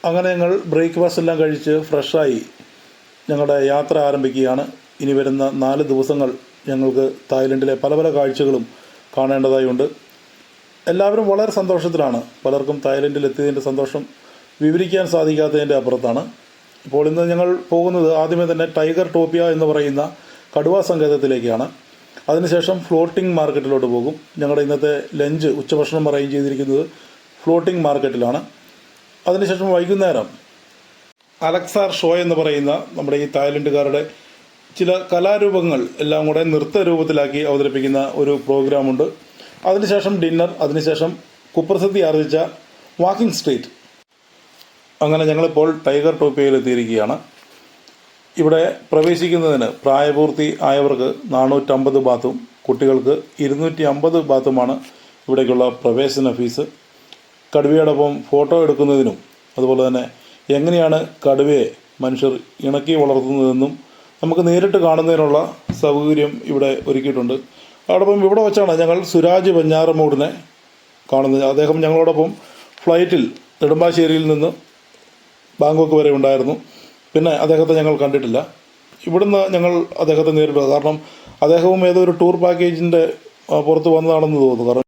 അങ്ങനെ ഞങ്ങൾ ബ്രേക്ക്ഫാസ്റ്റ് എല്ലാം കഴിച്ച് ഫ്രഷായി ഞങ്ങളുടെ യാത്ര ആരംഭിക്കുകയാണ്. ഇനി വരുന്ന 4 ദിവസങ്ങൾ ഞങ്ങൾക്ക് തായ്ലൻഡിലെ പല പല കാഴ്ചകളും കാണേണ്ടതായുണ്ട്. എല്ലാവരും വളരെ സന്തോഷത്തിലാണ്. പലർക്കും തായ്ലൻഡിൽ എത്തിയതിൻ്റെ സന്തോഷം വിവരിക്കാൻ സാധിക്കാത്തതിൻ്റെ അപ്പുറത്താണ്. ഇപ്പോൾ ഇന്ന് ഞങ്ങൾ പോകുന്നത് ആദ്യമേ തന്നെ ടൈഗർ ടോപ്പിയ എന്ന് പറയുന്ന കടുവാ സങ്കേതത്തിലേക്കാണ്. അതിനുശേഷം ഫ്ലോട്ടിംഗ് മാർക്കറ്റിലോട്ട് പോകും. ഞങ്ങളുടെ ഇന്നത്തെ ലഞ്ച് ഉച്ചഭക്ഷണം അറേഞ്ച് ചെയ്തിരിക്കുന്നത് ഫ്ലോട്ടിംഗ് മാർക്കറ്റിലാണ്. അതിനുശേഷം വൈകുന്നേരം അലക്സാർ ഷോ എന്ന് പറയുന്ന നമ്മുടെ ഈ തായ്ലൻഡുകാരുടെ ചില കലാരൂപങ്ങൾ എല്ലാം കൂടെ നൃത്ത രൂപത്തിലാക്കി അവതരിപ്പിക്കുന്ന ഒരു പ്രോഗ്രാമുണ്ട്. അതിനുശേഷം ഡിന്നർ, അതിനുശേഷം കുപ്രസിദ്ധി ആർജിച്ച വാക്കിംഗ് സ്ട്രീറ്റ്. അങ്ങനെ ഞങ്ങളിപ്പോൾ ടൈഗർ ടോപ്പിയയിൽ എത്തിയിരിക്കുകയാണ്. ഇവിടെ പ്രവേശിക്കുന്നതിന് പ്രായപൂർത്തി ആയവർക്ക് 450 ബാത്തും കുട്ടികൾക്ക് 250 ബാത്തുമാണ് ഇവിടേക്കുള്ള പ്രവേശന ഫീസ്. കടുവയോടൊപ്പം ഫോട്ടോ എടുക്കുന്നതിനും അതുപോലെ തന്നെ എങ്ങനെയാണ് കടുവയെ മനുഷ്യർ ഇണക്കി വളർത്തുന്നതെന്നും നമുക്ക് നേരിട്ട് കാണുന്നതിനുള്ള സൗകര്യം ഇവിടെ ഒരുക്കിയിട്ടുണ്ട്. അതോടൊപ്പം ഇവിടെ വെച്ചാണ് ഞങ്ങൾ സുരാജ് വെഞ്ഞാറമൂടിനെ കാണുന്നത്. അദ്ദേഹം ഞങ്ങളോടൊപ്പം ഫ്ലൈറ്റിൽ നെടുമ്പാശ്ശേരിയിൽ നിന്ന് ബാങ്കോക്ക് വരെ ഉണ്ടായിരുന്നു. പിന്നെ അദ്ദേഹത്തെ ഞങ്ങൾ കണ്ടിട്ടില്ല. ഇവിടുന്ന് ഞങ്ങൾ അദ്ദേഹത്തെ നേരിട്ടു. കാരണം അദ്ദേഹവും ഏതോ ഒരു ടൂർ പാക്കേജിൻ്റെ പുറത്ത് വന്നതാണെന്ന് തോന്നുന്നു. കാരണം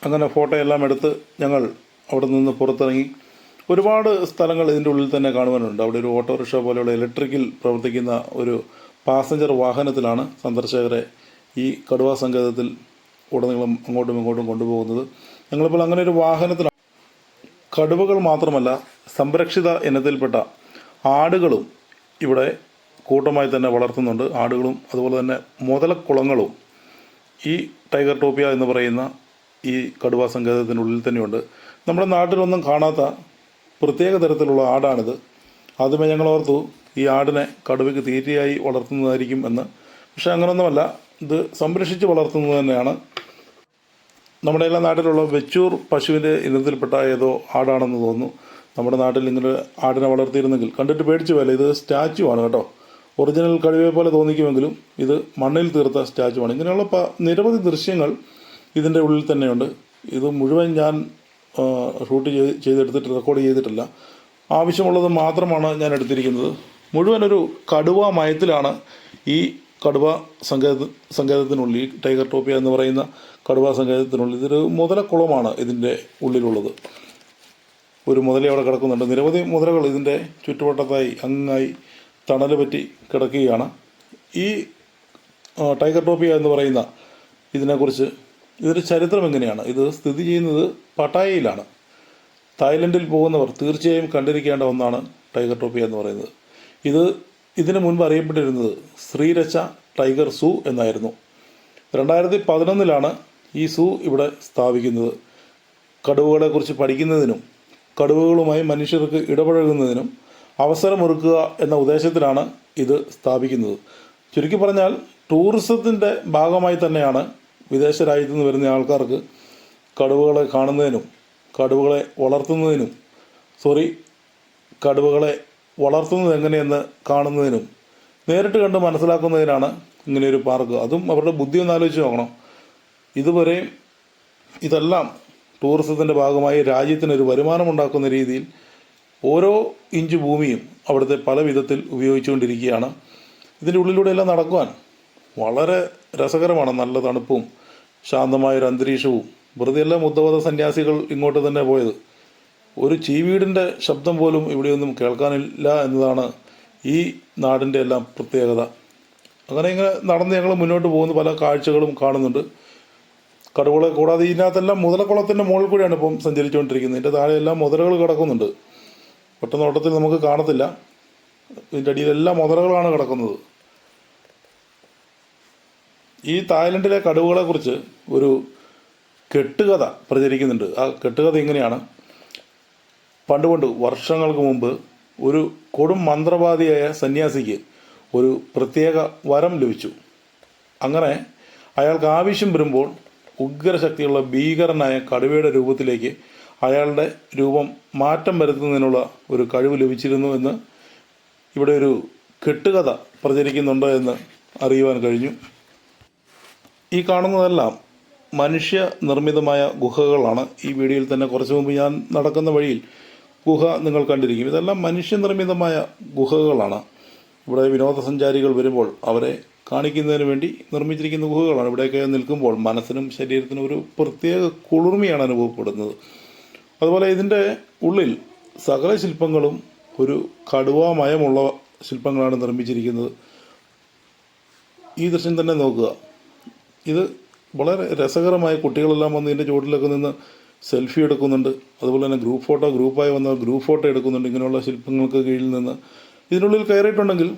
അങ്ങനെ ഫോട്ടോ എല്ലാം എടുത്ത് ഞങ്ങൾ അവിടെ നിന്ന് പുറത്തിറങ്ങി. ഒരുപാട് സ്ഥലങ്ങൾ ഇതിൻ്റെ ഉള്ളിൽ തന്നെ കാണുവാനുണ്ട്. അവിടെ ഒരു ഓട്ടോറിക്ഷ പോലെയുള്ള ഇലക്ട്രിക്കിൽ പ്രവർത്തിക്കുന്ന ഒരു പാസഞ്ചർ വാഹനത്തിലാണ് സന്ദർശകരെ ഈ കടുവാ സങ്കേതത്തിൽ ഉടനീളം അങ്ങോട്ടും ഇങ്ങോട്ടും കൊണ്ടുപോകുന്നത്. ഞങ്ങളിപ്പോൾ അങ്ങനെ ഒരു വാഹനത്തിലാണ്. കടുവകൾ മാത്രമല്ല, സംരക്ഷിത ഇനത്തിൽപ്പെട്ട ആടുകളും ഇവിടെ കൂട്ടമായി തന്നെ വളർത്തുന്നുണ്ട്. ആടുകളും അതുപോലെ തന്നെ മുതലക്കുളങ്ങളും ഈ ടൈഗർ ടോപ്പിയ എന്ന് പറയുന്ന ഈ കടുവാ സങ്കേതത്തിനുള്ളിൽ തന്നെയുണ്ട്. നമ്മുടെ നാട്ടിലൊന്നും കാണാത്ത പ്രത്യേക തരത്തിലുള്ള ആടാണിത്. ആദ്യമേ ഞങ്ങൾ ഓർത്തു ഈ ആടിനെ കടുവയ്ക്ക് തീറ്റയായി വളർത്തുന്നതായിരിക്കും എന്ന്. പക്ഷേ അങ്ങനെയൊന്നുമല്ല, ഇത് സംരക്ഷിച്ച് വളർത്തുന്നത് തന്നെയാണ്. നമ്മുടെ എല്ലാ നാട്ടിലുള്ള വെച്ചൂർ പശുവിൻ്റെ ഇനത്തിൽപ്പെട്ട ഏതോ ആടാണെന്ന് തോന്നുന്നു. നമ്മുടെ നാട്ടിൽ ഇങ്ങനെ ആടിനെ വളർത്തിയിരുന്നെങ്കിൽ കണ്ടിട്ട് പേടിച്ചു പോയല്ലേ. ഇത് സ്റ്റാച്ചു ആണ് കേട്ടോ. ഒറിജിനൽ കടുവയെ പോലെ തോന്നിക്കുമെങ്കിലും ഇത് മണ്ണിൽ തീർത്ത സ്റ്റാച്ചു ആണ്. ഇങ്ങനെയുള്ള നിരവധി ദൃശ്യങ്ങൾ ഇതിൻ്റെ ഉള്ളിൽ തന്നെയുണ്ട്. ഇത് മുഴുവൻ ഞാൻ ഷൂട്ട് ചെയ്തെടുത്തിട്ട് റെക്കോർഡ് ചെയ്തിട്ടില്ല. ആവശ്യമുള്ളത് മാത്രമാണ് ഞാൻ എടുത്തിരിക്കുന്നത്. മുഴുവനൊരു കടുവ മയത്തിലാണ് ഈ കടുവ സങ്കേതത്തിനുള്ളിൽ, ഈ ടൈഗർ ടോപ്പിയ എന്ന് പറയുന്ന കടുവ സങ്കേതത്തിനുള്ളിൽ. ഇതൊരു മുതലക്കുളമാണ് ഇതിൻ്റെ ഉള്ളിലുള്ളത്. ഒരു മുതല അവിടെ കിടക്കുന്നുണ്ട്. നിരവധി മുതലകൾ ഇതിൻ്റെ ചുറ്റുവട്ടത്തായി അങ്ങായി തണൽ പറ്റി കിടക്കുകയാണ്. ഈ ടൈഗർ ടോപ്പിയ എന്ന് പറയുന്ന ഇതിനെക്കുറിച്ച്, ഇതിൻ്റെ ചരിത്രം എങ്ങനെയാണ്? ഇത് സ്ഥിതി ചെയ്യുന്നത് പട്ടായയിലാണ്. തായ്ലൻഡിൽ പോകുന്നവർ തീർച്ചയായും കണ്ടിരിക്കേണ്ട ഒന്നാണ് ടൈഗർ ടോപ്പിയ എന്ന് പറയുന്നത്. ഇതിനു മുൻപ് അറിയപ്പെട്ടിരുന്നത് ശ്രീരച്ച ടൈഗർ സൂ എന്നായിരുന്നു. 2011 ഈ സൂ ഇവിടെ സ്ഥാപിക്കുന്നത്. കടുവകളെക്കുറിച്ച് പഠിക്കുന്നതിനും കടുവകളുമായി മനുഷ്യർക്ക് ഇടപഴകുന്നതിനും അവസരമൊരുക്കുക എന്ന ഉദ്ദേശത്തിലാണ് ഇത് സ്ഥാപിക്കുന്നത്. ചുരുക്കി പറഞ്ഞാൽ ടൂറിസത്തിൻ്റെ ഭാഗമായി തന്നെയാണ് വിദേശ രാജ്യത്തു നിന്ന് വരുന്ന ആൾക്കാർക്ക് കടുവകളെ കാണുന്നതിനും കടുവകളെ വളർത്തുന്നത് എങ്ങനെയെന്ന് കാണുന്നതിനും നേരിട്ട് കണ്ട് മനസ്സിലാക്കുന്നതിനാണ് ഇങ്ങനെയൊരു പാർക്ക്. അതും അവരുടെ ബുദ്ധി ഒന്ന് ആലോചിച്ച് നോക്കണം. ഇതുവരെയും ഇതെല്ലാം ടൂറിസത്തിൻ്റെ ഭാഗമായി രാജ്യത്തിനൊരു വരുമാനമുണ്ടാക്കുന്ന രീതിയിൽ ഓരോ ഇഞ്ച് ഭൂമിയും അവിടുത്തെ പല വിധത്തിൽ ഉപയോഗിച്ചുകൊണ്ടിരിക്കുകയാണ്. ഇതിൻ്റെ ഉള്ളിലൂടെയെല്ലാം നടക്കുവാൻ വളരെ രസകരമാണ്. നല്ല തണുപ്പും ശാന്തമായൊരു അന്തരീക്ഷവും. വെറുതെ എല്ലാം ബുദ്ധമത സന്യാസികൾ ഇങ്ങോട്ട് തന്നെ പോയത്. ഒരു ചീവീടിൻ്റെ ശബ്ദം പോലും ഇവിടെയൊന്നും കേൾക്കാനില്ല എന്നതാണ് ഈ നാടിൻ്റെ എല്ലാം പ്രത്യേകത. അങ്ങനെ ഇങ്ങനെ നടന്ന് ഞങ്ങൾ മുന്നോട്ട് പോകുന്ന പല കാഴ്ചകളും കാണുന്നുണ്ട്. കടുവകളെ കൂടാതെ ഇതിനകത്തെല്ലാം മുതലക്കുളത്തിൻ്റെ മുകളിൽ കൂടിയാണ് ഇപ്പം സഞ്ചരിച്ചുകൊണ്ടിരിക്കുന്നത്. ഇതിൻ്റെ താഴെയെല്ലാം മുതലകൾ കിടക്കുന്നുണ്ട്. പെട്ടെന്ന് ഓട്ടത്തിൽ നമുക്ക് കാണത്തില്ല. ഇതിൻ്റെ അടിയിലെല്ലാം മുതലകളാണ് കിടക്കുന്നത്. ഈ തായ്ലൻഡിലെ കടുവകളെക്കുറിച്ച് ഒരു കെട്ടുകഥ പ്രചരിക്കുന്നുണ്ട്. ആ കെട്ടുകഥ ഇങ്ങനെയാണ്. പണ്ട് വർഷങ്ങൾക്ക് മുമ്പ് ഒരു കൊടും മന്ത്രവാദിയായ സന്യാസിക്ക് ഒരു പ്രത്യേക വരം ലഭിച്ചു. അങ്ങനെ അയാൾക്ക് ആവശ്യം വരുമ്പോൾ ഉഗ്രശക്തിയുള്ള ഭീകരനായ കടുവയുടെ രൂപത്തിലേക്ക് അയാളുടെ രൂപം മാറ്റം വരുത്തുന്നതിനുള്ള ഒരു കഴിവ് ലഭിച്ചിരുന്നു എന്ന് ഇവിടെ ഒരു കെട്ടുകഥ പ്രചരിക്കുന്നുണ്ട് എന്ന് അറിയുവാൻ കഴിഞ്ഞു. ഈ കാണുന്നതെല്ലാം മനുഷ്യ നിർമ്മിതമായ ഗുഹകളാണ്. ഈ വീഡിയോയിൽ തന്നെ കുറച്ച് മുമ്പ് ഞാൻ നടക്കുന്ന വഴിയിൽ ഗുഹ നിങ്ങൾ കണ്ടിരിക്കും. ഇതെല്ലാം മനുഷ്യനിർമ്മിതമായ ഗുഹകളാണ്. ഇവിടെ വിനോദസഞ്ചാരികൾ വരുമ്പോൾ അവരെ കാണിക്കുന്നതിന് വേണ്ടി നിർമ്മിച്ചിരിക്കുന്ന ഗുഹകളാണ്. ഇവിടെയൊക്കെ നിൽക്കുമ്പോൾ മനസ്സിനും ശരീരത്തിനും ഒരു പ്രത്യേക കുളിർമയാണ് അനുഭവപ്പെടുന്നത്. അതുപോലെ ഇതിൻ്റെ ഉള്ളിൽ സകല ശില്പങ്ങളും ഒരു കടുവാമയമുള്ള ശില്പങ്ങളാണ് നിർമ്മിച്ചിരിക്കുന്നത്. ഈ ദൃശ്യം തന്നെ നോക്കുക. ഇത് വളരെ രസകരമായ കുട്ടികളെല്ലാം വന്ന് ഇതിൻ്റെ ചുവട്ടിലൊക്കെ നിന്ന് സെൽഫി എടുക്കുന്നുണ്ട്. അതുപോലെ തന്നെ ഗ്രൂപ്പായി വന്ന ഗ്രൂപ്പ് ഫോട്ടോ എടുക്കുന്നുണ്ട്. ഇങ്ങനെയുള്ള ശില്പങ്ങൾക്ക് കീഴിൽ നിന്ന് ഇതിനുള്ളിൽ കയറിയിട്ടുണ്ടെങ്കിൽ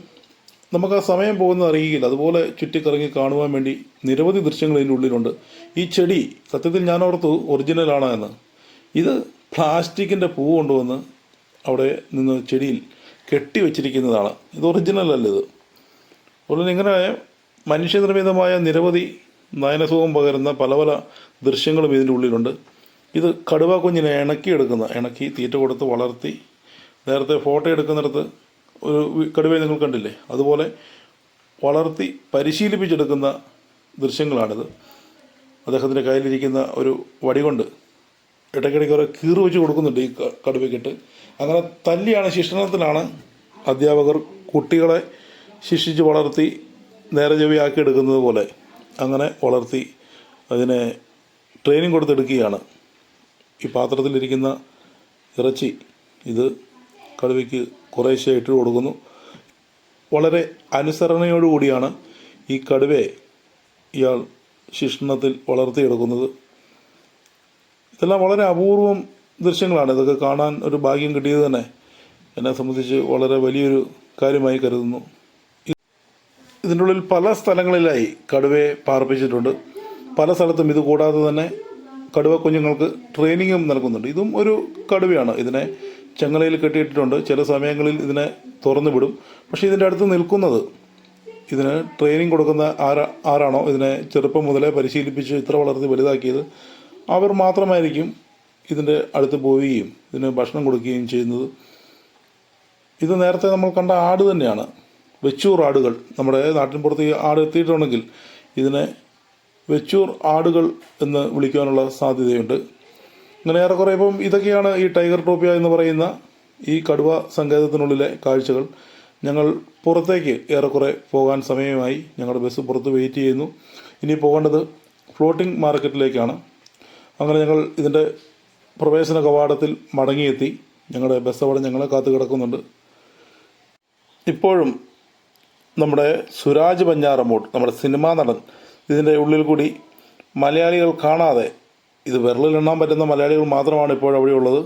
നമുക്ക് ആ സമയം പോകുന്നത് അറിയില്ല. അതുപോലെ ചുറ്റിക്കറങ്ങി കാണുവാൻ വേണ്ടി നിരവധി ദൃശ്യങ്ങൾ ഇതിൻ്റെ ഉള്ളിലുണ്ട്. ഈ ചെടി സത്യത്തിൽ ഞാൻ ഓർത്തു ഒറിജിനലാണ് എന്ന്. ഇത് പ്ലാസ്റ്റിക്കിൻ്റെ പൂ കൊണ്ടുവന്ന് അവിടെ നിന്ന് ചെടിയിൽ കെട്ടി വെച്ചിരിക്കുന്നതാണ്. ഇത് ഒറിജിനൽ അല്ല. ഇത് അതുപോലെ ഇങ്ങനെ മനുഷ്യനിർമ്മിതമായ നിരവധി നയനസുഖം പകരുന്ന പല പല ദൃശ്യങ്ങളും ഇതിൻ്റെ ഉള്ളിലുണ്ട്. ഇത് കടുവ കുഞ്ഞിനെ ഇണക്കി തീറ്റ കൊടുത്ത് വളർത്തി നേരത്തെ ഫോട്ടോ എടുക്കുന്നിടത്ത് ഒരു കടുവയെ നിങ്ങൾ കണ്ടില്ലേ, അതുപോലെ വളർത്തി പരിശീലിപ്പിച്ചെടുക്കുന്ന ദൃശ്യങ്ങളാണിത്. അദ്ദേഹത്തിൻ്റെ കയ്യിലിരിക്കുന്ന ഒരു വടി കൊണ്ട് ഇടയ്ക്കിടയ്ക്ക് ഓരോ കീറ് വെച്ച് കൊടുക്കുന്നുണ്ട് ഈ കടുവയ്ക്കിട്ട്. അങ്ങനെ തല്ലിയാണ്, ശിക്ഷണത്തിലാണ് അധ്യാപകർ കുട്ടികളെ ശിക്ഷിച്ച് വളർത്തി നേരെ ചെവിയാക്കി എടുക്കുന്നത് പോലെ അങ്ങനെ വളർത്തി അതിനെ ട്രെയിനിങ് കൊടുത്തെടുക്കുകയാണ്. ഈ പാത്രത്തിലിരിക്കുന്ന ഇറച്ചി ഇത് കടുവയ്ക്ക് കുറേശ്ശെ ഇട്ട് കൊടുക്കുന്നു. വളരെ അനുസരണയോടുകൂടിയാണ് ഈ കടുവയെ ഇയാൾ ശിക്ഷണത്തിൽ വളർത്തിയെടുക്കുന്നത്. ഇതെല്ലാം വളരെ അപൂർവം ദൃശ്യങ്ങളാണ്. ഇതൊക്കെ കാണാൻ ഒരു ഭാഗ്യം കിട്ടിയത് തന്നെ എന്നെ സംബന്ധിച്ച് വളരെ വലിയൊരു കാര്യമായി കരുതുന്നു. ഇതിൻ്റെ ഉള്ളിൽ പല സ്ഥലങ്ങളിലായി കടുവയെ പാർപ്പിച്ചിട്ടുണ്ട്. പല സ്ഥലത്തും ഇത് കൂടാതെ തന്നെ കടുവ കുഞ്ഞുങ്ങൾക്ക് ട്രെയിനിങ്ങും നൽകുന്നുണ്ട്. ഇതും ഒരു കടുവയാണ്. ഇതിനെ ചങ്ങലയിൽ കെട്ടിയിട്ടിട്ടുണ്ട്. ചില സമയങ്ങളിൽ ഇതിനെ തുറന്നു വിടും. പക്ഷേ ഇതിൻ്റെ അടുത്ത് നിൽക്കുന്നത്, ഇതിന് ട്രെയിനിങ് കൊടുക്കുന്ന ആരാണോ ഇതിനെ ചെറുപ്പം മുതലേ പരിശീലിപ്പിച്ച് ഇത്ര വളർത്തി വലുതാക്കിയത്, അവർ മാത്രമായിരിക്കും ഇതിൻ്റെ അടുത്ത് പോവുകയും ഇതിന് ഭക്ഷണം കൊടുക്കുകയും ചെയ്യുന്നത്. ഇത് നേരത്തെ നമ്മൾ കണ്ട ആട് തന്നെയാണ്. വെച്ചൂർ ആടുകൾ. നമ്മുടെ നാട്ടിൻപുറത്ത് ഈ ആട് എത്തിയിട്ടുണ്ടെങ്കിൽ ഇതിനെ വെച്ചൂർ ആടുകൾ എന്ന് വിളിക്കാനുള്ള സാധ്യതയുണ്ട്. അങ്ങനെ ഏറെക്കുറെ ഇപ്പം ഇതൊക്കെയാണ് ഈ ടൈഗർ ടോപ്പിയ എന്ന് പറയുന്ന ഈ കടുവ സങ്കേതത്തിനുള്ളിലെ കാഴ്ചകൾ. ഞങ്ങൾ പുറത്തേക്ക് ഏറെക്കുറെ പോകാൻ സമയമായി. ഞങ്ങളുടെ ബസ് പുറത്ത് വെയിറ്റ് ചെയ്യുന്നു. ഇനി പോകേണ്ടത് ഫ്ലോട്ടിംഗ് മാർക്കറ്റിലേക്കാണ്. അങ്ങനെ ഞങ്ങൾ ഇതിൻ്റെ പ്രവേശന കവാടത്തിൽ മടങ്ങിയെത്തി. ഞങ്ങളുടെ ബസ് അവിടെ ഞങ്ങളെ കാത്തു കിടക്കുന്നുണ്ട്. ഇപ്പോഴും നമ്മുടെ സുരാജ് ബഞ്ഞാറമൂട്ട്, നമ്മുടെ സിനിമാ നടൻ, ഇതിൻ്റെ ഉള്ളിൽ കൂടി മലയാളികൾ കാണാതെ, ഇത് വിരലിലെണ്ണാൻ പറ്റുന്ന മലയാളികൾ മാത്രമാണ് ഇപ്പോഴവിടെ ഉള്ളത്.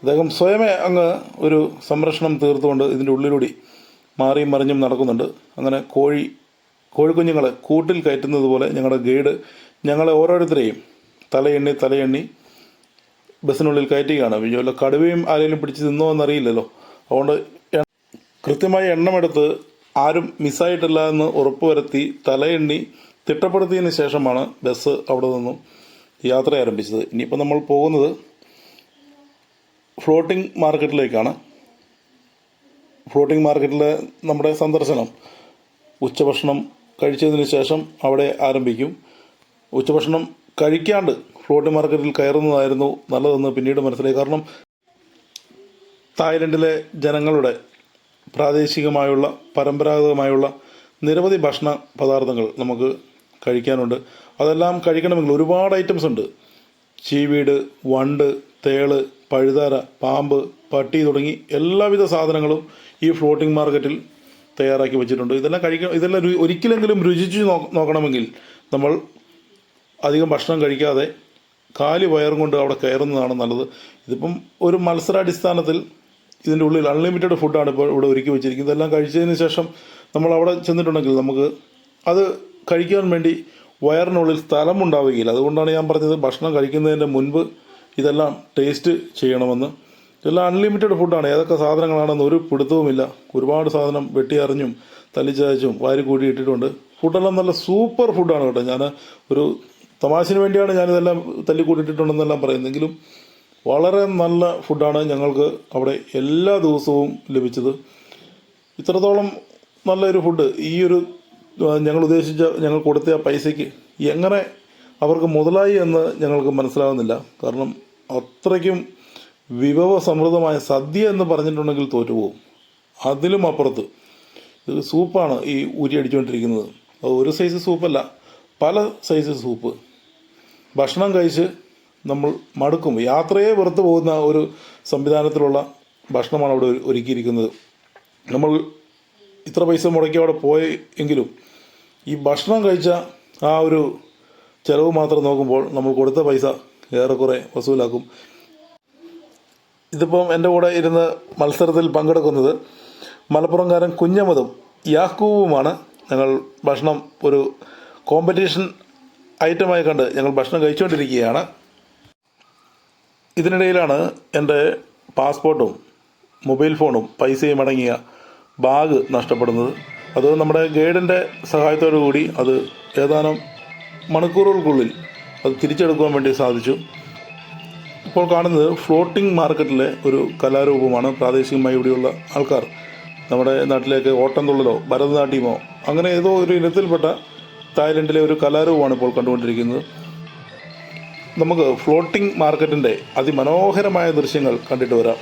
അദ്ദേഹം സ്വയമേ അങ്ങ് ഒരു സംരക്ഷണം തീർത്തുകൊണ്ട് ഇതിൻ്റെ ഉള്ളിലൂടെ മാറിയും മറിഞ്ഞും നടക്കുന്നുണ്ട്. അങ്ങനെ കോഴിക്കുഞ്ഞുങ്ങളെ കൂട്ടിൽ കയറ്റുന്നത് പോലെ ഞങ്ങളുടെ ഗൈഡ് ഞങ്ങളെ ഓരോരുത്തരെയും തലയെണ്ണി ബസ്സിനുള്ളിൽ കയറ്റുകയാണ്. വല്ല കടുവയും ആരെങ്കിലും പിടിച്ച് തിന്നോ എന്നറിയില്ലല്ലോ. അതുകൊണ്ട് കൃത്യമായി എണ്ണമെടുത്ത് ആരും മിസ്സായിട്ടില്ല എന്ന് ഉറപ്പുവരുത്തി തലയെണ്ണി തിട്ടപ്പെടുത്തിയതിന് ശേഷമാണ് ബസ് അവിടെ നിന്നും യാത്ര ആരംഭിച്ചത്. ഇനിയിപ്പോൾ നമ്മൾ പോകുന്നത് ഫ്ലോട്ടിംഗ് മാർക്കറ്റിലേക്കാണ്. ഫ്ലോട്ടിംഗ് മാർക്കറ്റിലെ നമ്മുടെ സന്ദർശനം ഉച്ചഭക്ഷണം കഴിച്ചതിന് ശേഷം അവിടെ ആരംഭിക്കും. ഉച്ചഭക്ഷണം കഴിക്കാണ്ട് ഫ്ലോട്ടിംഗ് മാർക്കറ്റിൽ കയറുന്നതായിരുന്നു നല്ലതെന്ന് പിന്നീട് മനസ്സിലായി. കാരണം തായ്ലൻഡിലെ ജനങ്ങളുടെ പ്രാദേശികമായുള്ള പരമ്പരാഗതമായുള്ള നിരവധി ഭക്ഷണ പദാർത്ഥങ്ങൾ നമുക്ക് കഴിക്കാനുണ്ട്. അതെല്ലാം കഴിക്കണമെങ്കിൽ ഒരുപാട് ഐറ്റംസ് ഉണ്ട്. ചീവീട്, വണ്ട്, തേള്, പഴുതാര, പാമ്പ്, പട്ടി തുടങ്ങി എല്ലാവിധ സാധനങ്ങളും ഈ ഫ്ലോട്ടിംഗ് മാർക്കറ്റിൽ തയ്യാറാക്കി വെച്ചിട്ടുണ്ട്. ഇതെല്ലാം ഒരിക്കലെങ്കിലും രുചിച്ച് നോക്കണമെങ്കിൽ നമ്മൾ അധികം ഭക്ഷണം കഴിക്കാതെ കാലി വയറും കൊണ്ട് അവിടെ കയറുന്നതാണ് നല്ലത്. ഇതിപ്പം ഒരു മത്സരാടിസ്ഥാനത്തിൽ ഇതിൻ്റെ ഉള്ളിൽ അൺലിമിറ്റഡ് ഫുഡാണ് ഇപ്പോൾ ഇവിടെ ഒരുക്കി വെച്ചിരിക്കുന്നത്. ഇതെല്ലാം കഴിച്ചതിന് ശേഷം നമ്മൾ അവിടെ ചെന്നിട്ടുണ്ടെങ്കിൽ നമുക്ക് അത് കഴിക്കാൻ വേണ്ടി വയറിനുള്ളിൽ സ്ഥലമുണ്ടാവുകയില്ല. അതുകൊണ്ടാണ് ഞാൻ പറഞ്ഞത് ഭക്ഷണം കഴിക്കുന്നതിൻ്റെ മുൻപ് ഇതെല്ലാം ടേസ്റ്റ് ചെയ്യണമെന്ന്. ഇതെല്ലാം അൺലിമിറ്റഡ് ഫുഡാണ്. ഏതൊക്കെ സാധനങ്ങളാണെന്ന് ഒരു പിടുത്തവുമില്ല. ഒരുപാട് സാധനം വെട്ടിയറിഞ്ഞും തല്ലിച്ചതച്ചും വാരി കൂടി ഇട്ടിട്ടുണ്ട്. ഫുഡെല്ലാം നല്ല സൂപ്പർ ഫുഡാണ് കേട്ടോ. ഞാൻ ഒരു തമാശന് വേണ്ടിയാണ് ഞാനിതെല്ലാം തല്ലിക്കൂട്ടിയിട്ടുണ്ടെന്നെല്ലാം പറയുന്നെങ്കിലും വളരെ നല്ല ഫുഡാണ് ഞങ്ങൾക്ക് അവിടെ എല്ലാ ദിവസവും ലഭിച്ചത്. ഇത്രത്തോളം നല്ലൊരു ഫുഡ് ഈ ഒരു ഞങ്ങൾ കൊടുത്ത പൈസയ്ക്ക് എങ്ങനെ അവർക്ക് മുതലായി എന്ന് ഞങ്ങൾക്ക് മനസ്സിലാകുന്നില്ല. കാരണം അത്രയ്ക്കും വിഭവസമൃദ്ധമായ സദ്യ എന്ന് പറഞ്ഞിട്ടുണ്ടെങ്കിൽ തോറ്റുപോകും. അതിലും അപ്പുറത്ത് ഇത് സൂപ്പാണ് ഈ ഊരി അടിച്ചുകൊണ്ടിരിക്കുന്നത്. അത് ഒരു സൈസ് സൂപ്പല്ല, പല സൈസ് സൂപ്പ്. ഭക്ഷണം കഴിച്ച് നമ്മൾ മടുക്കും. യാത്രയെ വെറുത്ത് പോകുന്ന ഒരു സംവിധാനത്തിലുള്ള ഭക്ഷണമാണ് അവിടെ ഒരുക്കിയിരിക്കുന്നത്. നമ്മൾ ഇത്ര പൈസ മുടക്കി അവിടെ പോയെങ്കിലും ഈ ഭക്ഷണം കഴിച്ച ആ ഒരു ചിലവ് മാത്രം നോക്കുമ്പോൾ നമ്മൾ കൊടുത്ത പൈസ ഏറെക്കുറെ വസൂലാക്കും. ഇതിപ്പം എൻ്റെ കൂടെ ഇരുന്ന് മത്സരത്തിൽ പങ്കെടുക്കുന്നത് മലപ്പുറംകാരൻ കുഞ്ഞമ്മദും യാക്കൂബുമാണ്. ഞങ്ങൾ ഭക്ഷണം ഒരു കോമ്പറ്റീഷൻ ഐറ്റമായി കണ്ട് ഞങ്ങൾ ഭക്ഷണം കഴിച്ചുകൊണ്ടിരിക്കുകയാണ്. ഇതിനിടയിലാണ് എൻ്റെ പാസ്പോർട്ടും മൊബൈൽ ഫോണും പൈസയും അടങ്ങിയ ബാഗ് നഷ്ടപ്പെടുന്നത്. അത് നമ്മുടെ ഗൈഡിൻ്റെ സഹായത്തോടു കൂടി അത് ഏതാനും മണിക്കൂറുകൾക്കുള്ളിൽ അത് തിരിച്ചെടുക്കുവാൻ വേണ്ടി സാധിച്ചു. ഇപ്പോൾ കാണുന്നത് ഫ്ലോട്ടിംഗ് മാർക്കറ്റിലെ ഒരു കലാരൂപമാണ്. പ്രാദേശികമായി ഇവിടെയുള്ള ആൾക്കാർ നമ്മുടെ നാട്ടിലേക്ക് ഓട്ടംതുള്ളലോ ഭരതനാട്യമോ അങ്ങനെ ഏതോ ഒരു ഇനത്തിൽപ്പെട്ട തായ്ലൻഡിലെ ഒരു കലാരൂപമാണ് ഇപ്പോൾ കണ്ടുകൊണ്ടിരിക്കുന്നത്. നമുക്ക് ഫ്ലോട്ടിംഗ് മാർക്കറ്റിൻ്റെ അതിമനോഹരമായ ദൃശ്യങ്ങൾ കണ്ടിട്ട് വരാം.